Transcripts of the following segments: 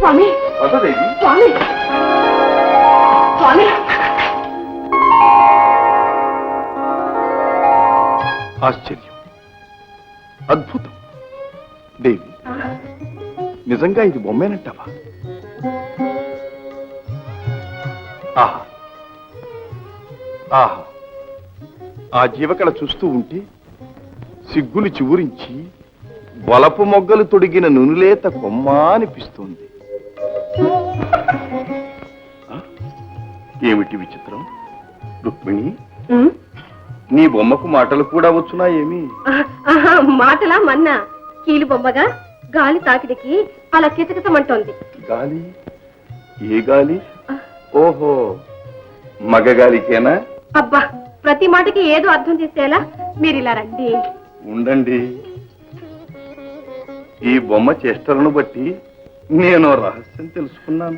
స్వామి వదదేవి స్వామి స్వామి ఆశ్చర్యం, అద్భుతం. దేవి, నిజంగా ఇది బొమ్మేనంటావా? ఆహా ఆహా, ఆ జీవకళ చూస్తూ ఉంటే సిగ్గులు చివురించి వలపు మొగ్గలు తొడిగిన నునులేత కొమ్మ అనిపిస్తోంది. ఆ? ఏమిటి విచిత్రం? రుక్మిణి, నీ బొమ్మకు మాటలు కూడా వచ్చునా ఏమి? మాటలా మన్నా, కీలు బొమ్మగా గాలి తాకిడికి అలా కితకితమంటోంది. గాలి? ఏ గాలి? ఓహో, మగగాలికేనా? అబ్బా, ప్రతి మాటకి ఏదో అర్థం చేసేలా మీరు ఇలా రండి. ఉండండి, ఈ బొమ్మ చేష్టలను బట్టి నేను రహస్యం తెలుసుకున్నాను.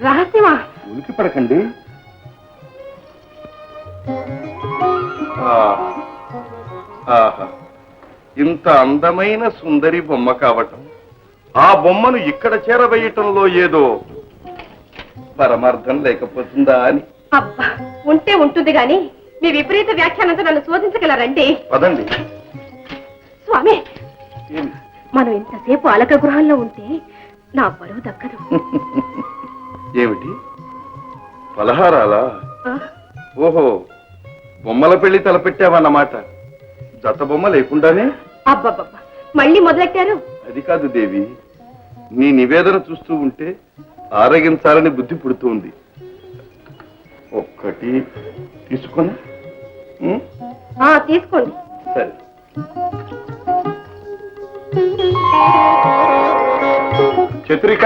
రహస్యమా? ఉనికి పడకండి. ఆహా, ఇంత అందమైన సుందరి బొమ్మ కావటం, ఆ బొమ్మను ఇక్కడ చేరవేయటంలో ఏదో పరమార్థం లేకపోతుందా అని. అబ్బా, ఉంటే ఉంటుంది గాని మీ విపరీత వ్యాఖ్యానంతో నన్ను శోధించగలరండి. పదండి. స్వామి, ఏమి? మనం ఇంతసేపు అలక గృహంలో ఉంటే నా బరువు దక్కదు. ఏమిటి, పలహారాలా? ఆ, ఓహో, బొమ్మల పెళ్లి తలపెట్టావన్నమాట. జత బొమ్మ లేకుండానే? అబ్బబ్బబ్బా, మళ్ళీ మొదలెట్టారు. అది కాదు దేవి, నీ నివేదన చూస్తూ ఉంటే ఆరగించాలని బుద్ధి పుడుతుంది. ఒక్కటి తీసుకొని. తీసుకోండి. సరే. చతురిక,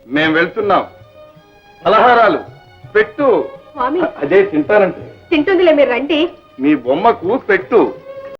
మేం వెళ్తున్నాం. పలహారాలు పెట్టు. స్వామి, అదే తింటానంటే. తింటుందిలే, మీరు రండి. మీ బొమ్మకు పెట్టు.